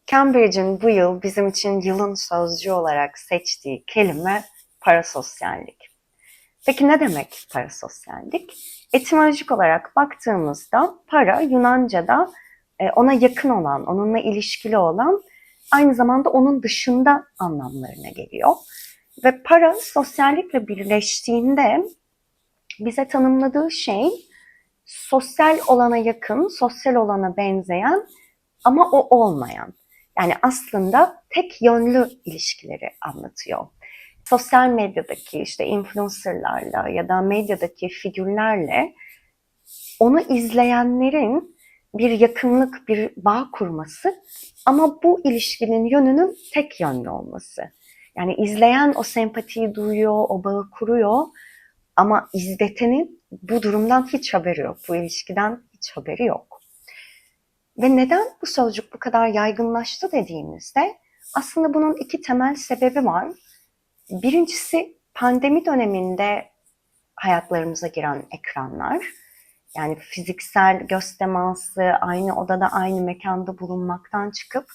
Cambridge'in bu yıl bizim için yılın sözcüğü olarak seçtiği kelime parasosyallik. Peki ne demek parasosyallik? Etimolojik olarak baktığımızda para Yunanca'da ona yakın olan, onunla ilişkili olan, aynı zamanda onun dışında anlamlarına geliyor. Ve para sosyallikle birleştiğinde bize tanımladığı şey sosyal olana yakın, sosyal olana benzeyen ama o olmayan. Yani aslında tek yönlü ilişkileri anlatıyor. Sosyal medyadaki işte influencerlarla ya da medyadaki figürlerle onu izleyenlerin bir yakınlık, bir bağ kurması ama bu ilişkinin yönünün tek yönlü olması. Yani izleyen o sempatiyi duyuyor, o bağı kuruyor ama izletenin bu durumdan hiç haberi yok, bu ilişkiden hiç haberi yok. Ve neden bu sözcük bu kadar yaygınlaştı dediğimizde aslında bunun iki temel sebebi var. Birincisi pandemi döneminde hayatlarımıza giren ekranlar. Yani fiziksel göz teması, aynı odada, aynı mekanda bulunmaktan çıkıp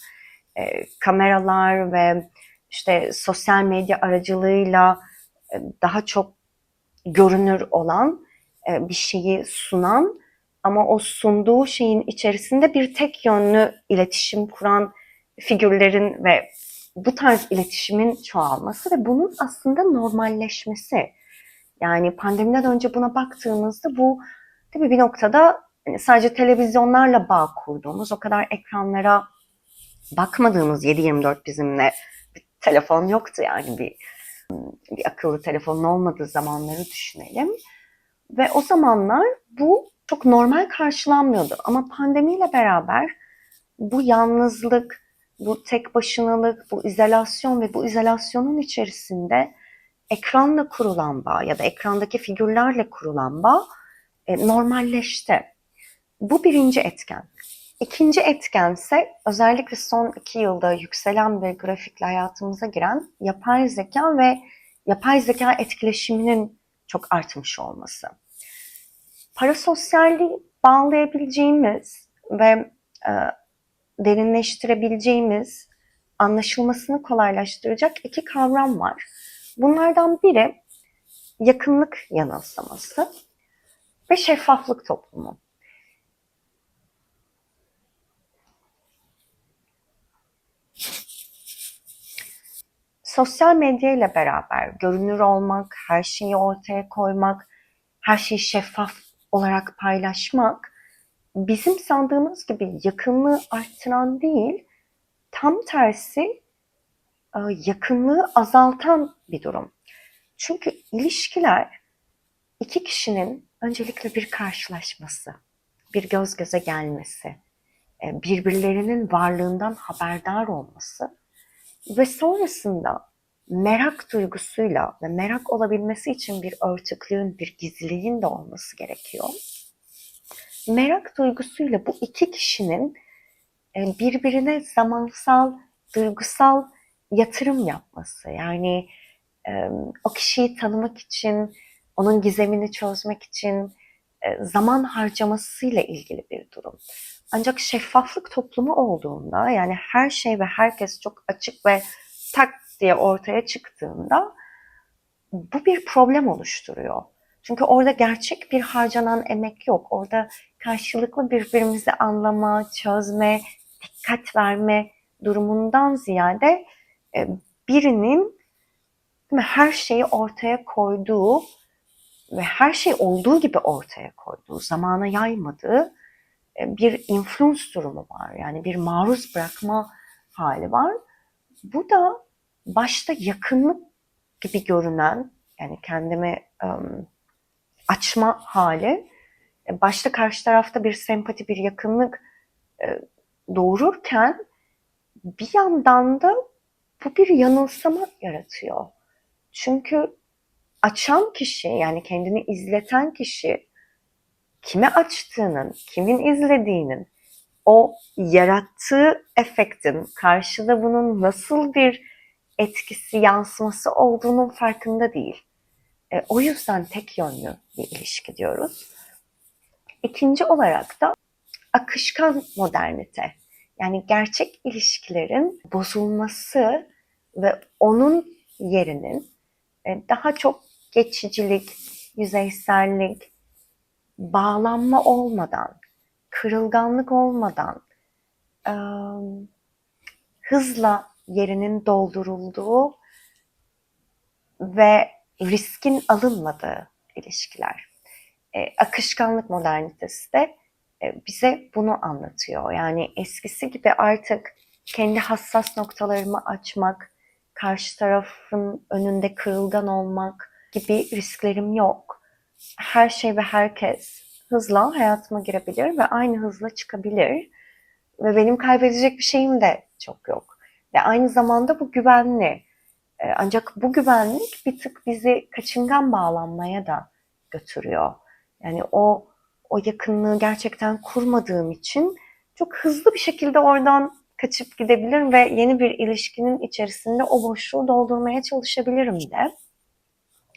kameralar ve işte sosyal medya aracılığıyla daha çok görünür olan bir şeyi sunan ama o sunduğu şeyin içerisinde bir tek yönlü iletişim kuran figürlerin ve bu tarz iletişimin çoğalması ve bunun aslında normalleşmesi. Yani pandemiden önce buna baktığımızda bu tabii bir noktada sadece televizyonlarla bağ kurduğumuz, o kadar ekranlara bakmadığımız 7/24 bizimle bir telefon yoktu yani bir akıllı telefonun olmadığı zamanları düşünelim. Ve o zamanlar bu çok normal karşılanmıyordu. Ama pandemiyle beraber bu yalnızlık, bu tek başınalık, bu izolasyon ve bu izolasyonun içerisinde ekranla kurulan bağ ya da ekrandaki figürlerle kurulan bağ normalleşti. Bu birinci etken. İkinci etkense özellikle son 2 yılda yükselen bir grafikle hayatımıza giren yapay zeka ve yapay zeka etkileşiminin çok artmış olması. Parasosyalliği bağlayabileceğimiz ve derinleştirebileceğimiz, anlaşılmasını kolaylaştıracak iki kavram var. Bunlardan biri yakınlık yanılsaması ve şeffaflık toplumu. Sosyal medya ile beraber görünür olmak, her şeyi ortaya koymak, her şeyi şeffaf olarak paylaşmak bizim sandığımız gibi yakınlığı arttıran değil, tam tersi yakınlığı azaltan bir durum. Çünkü ilişkiler iki kişinin öncelikle bir karşılaşması, bir göz göze gelmesi, birbirlerinin varlığından haberdar olması ve sonrasında merak duygusuyla ve merak olabilmesi için bir örtüklüğün, bir gizliliğin de olması gerekiyor. Merak duygusuyla bu iki kişinin birbirine zamansal, duygusal yatırım yapması. Yani o kişiyi tanımak için, onun gizemini çözmek için zaman harcamasıyla ilgili bir durum. Ancak şeffaflık toplumu olduğunda, yani her şey ve herkes çok açık ve tak diye ortaya çıktığında bu bir problem oluşturuyor. Çünkü orada gerçek bir harcanan emek yok. Orada karşılıklı birbirimizi anlama, çözme, dikkat verme durumundan ziyade birinin her şeyi ortaya koyduğu ve her şey olduğu gibi ortaya koyduğu, zamana yaymadığı bir influence durumu var. Yani bir maruz bırakma hali var. Bu da başta yakınlık gibi görünen, yani kendimi açma hali, başta karşı tarafta bir sempati, bir yakınlık doğururken bir yandan da bu bir yanılsama yaratıyor. Çünkü açan kişi, yani kendini izleten kişi kime açtığının, kimin izlediğinin, o yarattığı efektin karşıda bunun nasıl bir etkisi, yansıması olduğunun farkında değil. O yüzden tek yönlü bir ilişki diyoruz. İkinci olarak da akışkan modernite. Yani gerçek ilişkilerin bozulması ve onun yerinin daha çok geçicilik, yüzeysellik, bağlanma olmadan, kırılganlık olmadan, hızla yerinin doldurulduğu ve riskin alınmadığı ilişkiler. Akışkanlık modernitesi de bize bunu anlatıyor. Yani eskisi gibi artık kendi hassas noktalarımı açmak, karşı tarafın önünde kırılgan olmak gibi risklerim yok. Her şey ve herkes hızla hayatıma girebilir ve aynı hızla çıkabilir. Ve benim kaybedecek bir şeyim de çok yok. Ve aynı zamanda bu güvenli. Ancak bu güvenlik bir tık bizi kaçıngan bağlanmaya da götürüyor. Yani o yakınlığı gerçekten kurmadığım için çok hızlı bir şekilde oradan kaçıp gidebilirim ve yeni bir ilişkinin içerisinde o boşluğu doldurmaya çalışabilirim de.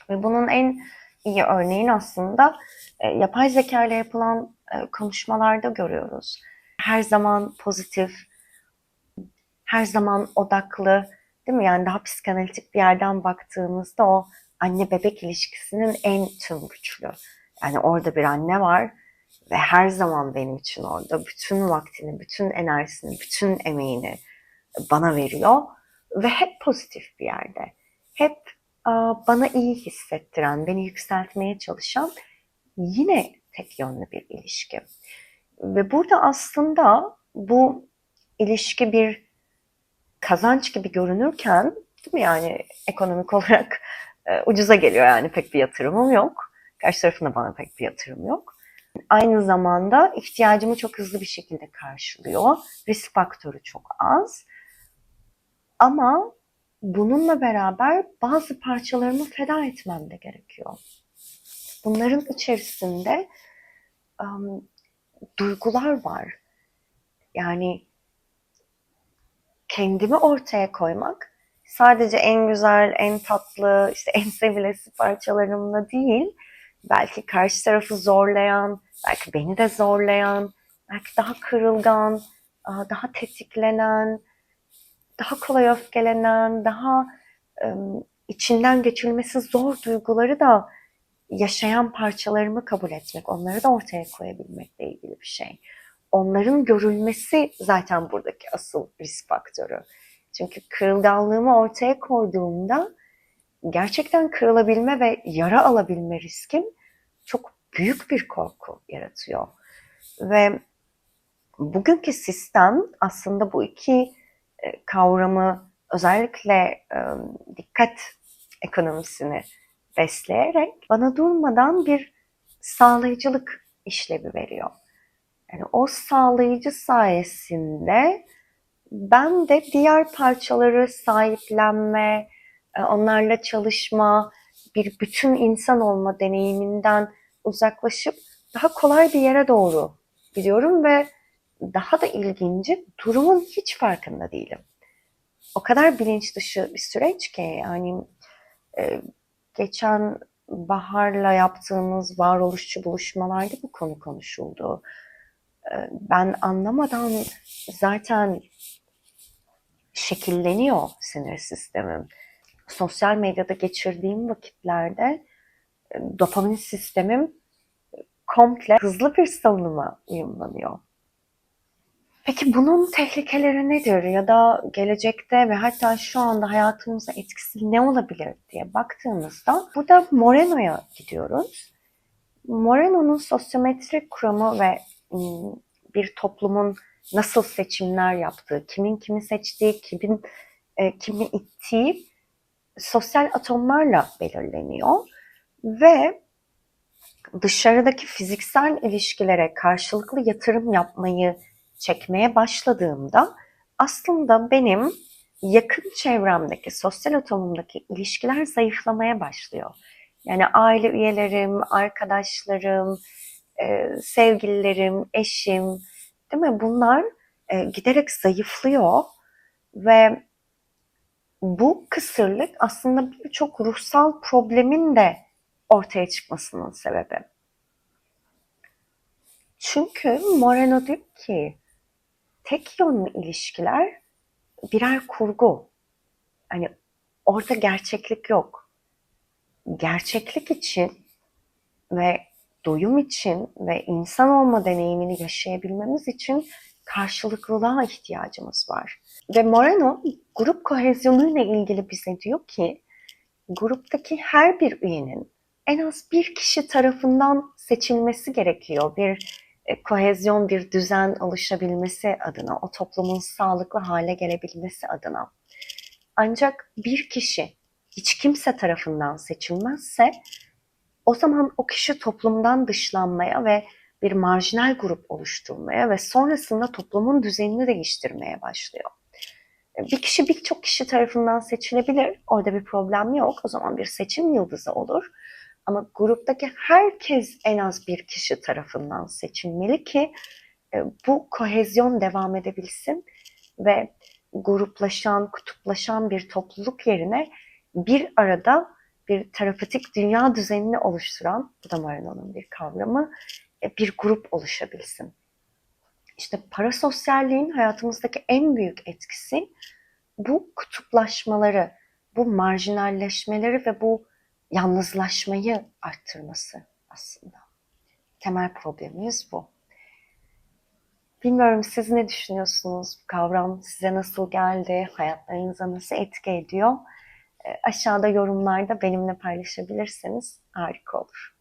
Ve bunun en iyi örneğini aslında yapay zeka ile yapılan konuşmalarda görüyoruz. Her zaman pozitif, her zaman odaklı, değil mi? Yani daha psikanalitik bir yerden baktığımızda o anne bebek ilişkisinin en tüm güçlü. Yani orada bir anne var ve her zaman benim için orada bütün vaktini, bütün enerjisini, bütün emeğini bana veriyor ve hep pozitif bir yerde. Hep bana iyi hissettiren, beni yükseltmeye çalışan yine tek yönlü bir ilişki. Ve burada aslında bu ilişki bir kazanç gibi görünürken, değil mi, yani ekonomik olarak ucuza geliyor, yani pek bir yatırımım yok. Karşı tarafın da bana pek bir yatırım yok. Aynı zamanda ihtiyacımı çok hızlı bir şekilde karşılıyor. Risk faktörü çok az. Ama bununla beraber bazı parçalarımı feda etmem de gerekiyor. Bunların içerisinde duygular var. Yani kendimi ortaya koymak sadece en güzel, en tatlı, işte en sevilesi parçalarımla değil, belki karşı tarafı zorlayan, belki beni de zorlayan, belki daha kırılgan, daha tetiklenen, daha kolay öfkelenen, daha içinden geçilmesi zor duyguları da yaşayan parçalarımı kabul etmek, onları da ortaya koyabilmekle ilgili bir şey. Onların görülmesi zaten buradaki asıl risk faktörü. Çünkü kırılganlığımı ortaya koyduğumda gerçekten kırılabilme ve yara alabilme riskim çok büyük bir korku yaratıyor. Ve bugünkü sistem aslında bu iki kavramı, özellikle dikkat ekonomisini besleyerek bana durmadan bir sağlayıcılık işlevi veriyor. Yani o sağlayıcı sayesinde ben de diğer parçaları sahiplenme, onlarla çalışma, bir bütün insan olma deneyiminden uzaklaşıp daha kolay bir yere doğru gidiyorum ve daha da ilginci, durumun hiç farkında değilim. O kadar bilinç dışı bir süreç ki, yani geçen Bahar'la yaptığımız varoluşçu buluşmalarda bu konu konuşuldu. Ben anlamadan zaten şekilleniyor sinir sistemim. Sosyal medyada geçirdiğim vakitlerde dopamin sistemim komple hızlı bir salınıma uyumlanıyor. Peki bunun tehlikeleri nedir ya da gelecekte ve hatta şu anda hayatımıza etkisi ne olabilir diye baktığımızda burada Moreno'ya gidiyoruz. Moreno'nun sosyometrik kuramı ve bir toplumun nasıl seçimler yaptığı, kimin kimi seçtiği, kimin kimi ittiği sosyal atomlarla belirleniyor ve dışarıdaki fiziksel ilişkilere karşılıklı yatırım yapmayı çekmeye başladığımda aslında benim yakın çevremdeki, sosyal atomumdaki ilişkiler zayıflamaya başlıyor. Yani aile üyelerim, arkadaşlarım, sevgililerim, eşim, değil mi? Bunlar giderek zayıflıyor ve bu kısırlık aslında birçok ruhsal problemin de ortaya çıkmasının sebebi. Çünkü Moreno diyor ki tek yönlü ilişkiler birer kurgu. Hani orada gerçeklik yok. Gerçeklik için ve doyum için ve insan olma deneyimini yaşayabilmemiz için karşılıklılığa ihtiyacımız var. Ve Moreno grup kohezyonuyla ilgili bize diyor ki gruptaki her bir üyenin en az bir kişi tarafından seçilmesi gerekiyor. Bir kohezyon, bir düzen oluşabilmesi adına, o toplumun sağlıklı hale gelebilmesi adına. Ancak bir kişi hiç kimse tarafından seçilmezse o zaman o kişi toplumdan dışlanmaya ve bir marjinal grup oluşturmaya ve sonrasında toplumun düzenini değiştirmeye başlıyor. Bir kişi birçok kişi tarafından seçilebilir. Orada bir problem yok. O zaman bir seçim yıldızı olur. Ama gruptaki herkes en az bir kişi tarafından seçilmeli ki bu kohezyon devam edebilsin ve gruplaşan, kutuplaşan bir topluluk yerine bir arada bir terapetik dünya düzenini oluşturan, bu da Moreno'nun bir kavramı, bir grup oluşabilsin. İşte parasosyalliğin hayatımızdaki en büyük etkisi bu kutuplaşmaları, bu marjinalleşmeleri ve bu yalnızlaşmayı arttırması aslında. Temel problemimiz bu. Bilmiyorum siz ne düşünüyorsunuz? Bu kavram size nasıl geldi? Hayatlarınıza nasıl etki ediyor? Aşağıda yorumlarda benimle paylaşabilirseniz harika olur.